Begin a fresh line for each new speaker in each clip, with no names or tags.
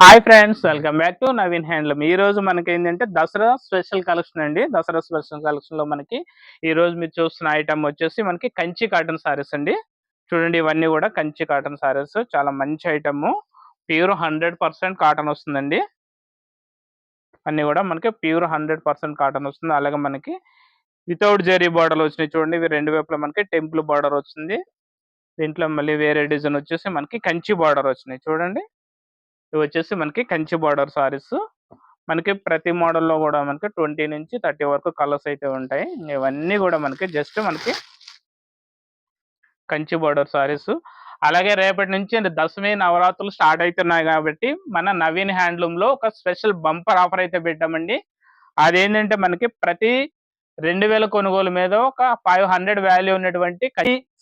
Hi friends, welcome back to Naveen handloom. ఈ రోజు మనకి ఏంటంటే దసరా స్పెషల్ కలెక్షన్ అండి. దసరా స్పెషల్ కలెక్షన్ లో మనకి ఈ రోజు మీరు చూస్తున్న ఐటమ్ వచ్చేసి మనకి కంచి కాటన్ సారీస్ అండి. చూడండి, ఇవన్నీ కూడా కంచి కాటన్ సారీస్, చాలా మంచి ఐటమ్. ప్యూర్ 100% కాటన్ వస్తుందండి. అన్ని కూడా మనకి ప్యూర్ 100% కాటన్ వస్తుంది. అలాగే మనకి వితౌట్ జరీ బార్డర్ వచ్చినాయి. చూడండి, ఇవి రెండు వైపులా మనకి టెంపుల్ బార్డర్ వస్తుంది. దీంట్లో మళ్ళీ వేరే డిజైన్ వచ్చేసి మనకి కంచి బార్డర్ వచ్చినాయి. చూడండి, ఇవి వచ్చేసి మనకి కంచి బార్డర్ సారీస్. మనకి ప్రతి మోడల్లో కూడా మనకి 20 నుంచి 30 వరకు కలర్స్ అయితే ఉంటాయి. ఇవన్నీ కూడా మనకి జస్ట్ మనకి కంచి బార్డర్ సారీస్. అలాగే రేపటి నుంచి దశమి నవరాత్రులు స్టార్ట్ అవుతున్నాయి కాబట్టి మన నవీన్ హ్యాండ్లూమ్ లో ఒక స్పెషల్ బంపర్ ఆఫర్ అయితే పెట్టామండి. అదేంటంటే మనకి ప్రతి 2000 కొనుగోలు మీద ఒక 500 వాల్యూ ఉన్నటువంటి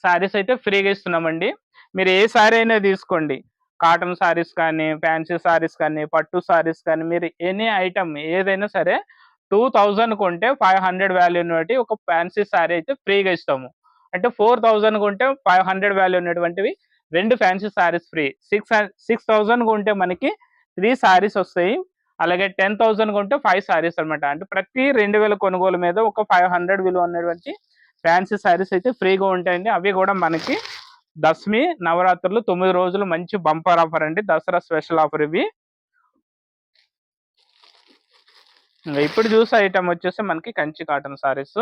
సారీస్ అయితే ఫ్రీగా ఇస్తున్నామండి. మీరు ఏ సారీ అయినా తీసుకోండి, కాటన్ సారీస్ కానీ, ఫ్యాన్సీ సారీస్ కానీ, పట్టు సారీస్ కానీ, మీరు ఎనీ ఐటమ్ ఏదైనా సరే 2000 కొంటే 500 వాల్యూ ఉన్నటువంటి ఒక ఫ్యాన్సీ సారీ అయితే ఫ్రీగా ఇస్తాము. అంటే 4000 కొంటే 500 వాల్యూ ఉన్నటువంటివి రెండు ఫ్యాన్సీ సారీస్ ఫ్రీ. 6000 కొంటే మనకి 3 సారీస్ వస్తాయి. అలాగే 10,000 కొంటే 5 సారీస్ అనమాట. అంటే ప్రతి 2000 కొనుగోలు మీద ఒక 500 విలువ ఉన్నటువంటి ఫ్యాన్సీ సారీస్ అయితే ఫ్రీగా ఉంటాయండి. అవి కూడా మనకి దశమి నవరాత్రులు 9 రోజులు మంచి బంపర్ ఆఫర్ అండి. దసరా స్పెషల్ ఆఫర్ ఇవి. ఇప్పుడు చూసే ఐటమ్ వచ్చేసి మనకి కంచి కాటన్ సారీస్.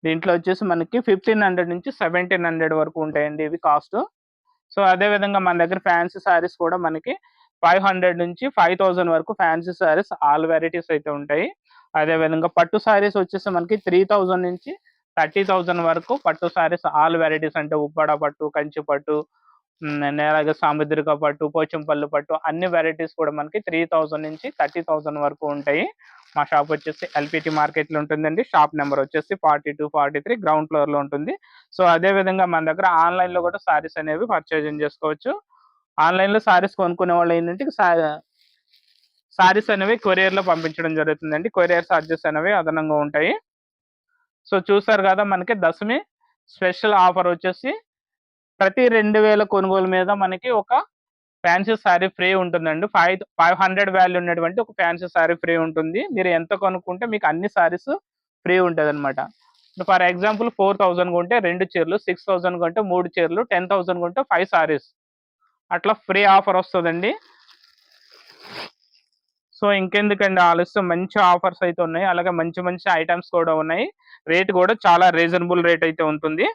దీంట్లో వచ్చేసి మనకి 1500 నుంచి 1700 వరకు ఉంటాయండి ఇవి కాస్ట్. సో అదే విధంగా మన దగ్గర ఫ్యాన్సీ సారీస్ కూడా మనకి 500 నుంచి 5000 వరకు ఫ్యాన్సీ సారీస్ ఆల్ వెరైటీస్ అయితే ఉంటాయి. అదే విధంగా పట్టు సారీస్ వచ్చేసి మనకి 3000 నుంచి 30,000 వరకు పట్టు సారీస్ ఆల్ వెరైటీస్, అంటే ఉప్పాడ పట్టు, కంచి పట్టు, అలాగే సాముద్రిక పట్టు, పోచంపల్లి పట్టు, అన్ని వెరైటీస్ కూడా మనకి 3000 నుంచి 30,000 వరకు ఉంటాయి. మా షాప్ వచ్చేసి ఎల్పిటి మార్కెట్ లో ఉంటుందండి. షాప్ నెంబర్ వచ్చేసి 42, 43 గ్రౌండ్ ఫ్లోర్ లో ఉంటుంది. సో అదే విధంగా మన దగ్గర ఆన్లైన్ లో కూడా సారీస్ అనేవి పర్చేజింగ్ చేసుకోవచ్చు. ఆన్లైన్ లో సారీస్ కొనుక్కునే వాళ్ళు ఏంటంటే సారీస్ అనేవి కొరియర్ లో పంపించడం జరుగుతుందండి. కొరియర్ చార్జెస్ అనేవి అదనంగా ఉంటాయి. సో చూసారు కదా, మనకి దశమి స్పెషల్ ఆఫర్ వచ్చేసి ప్రతి 2000 కొనుగోలు మీద మనకి ఒక ఫ్యాన్సీ సారీ ఫ్రీ ఉంటుందండి. 500 వాల్యూ ఉన్నటువంటి ఒక ఫ్యాన్సీ సారీ ఫ్రీ ఉంటుంది. మీరు ఎంత కొనుక్కుంటే మీకు అన్ని సారీస్ ఫ్రీ ఉంటుంది అనమాట. ఫర్ ఎగ్జాంపుల్ 4000 కొంటే 2 చీరలు, 6000 కొంటే 3 చీరలు, 10,000 కొంటే 5 సారీస్, అట్లా ఫ్రీ ఆఫర్ వస్తుందండి. సో ఇంకెందుకండి ఆలస్యం, మంచి ఆఫర్స్ అయితే ఉన్నాయి. అలాగే మంచి మంచి ఐటమ్స్ కూడా ఉన్నాయి. రేట్ కూడా చాలా రీజనబుల్ రేట్ అయితే ఉంటుంది.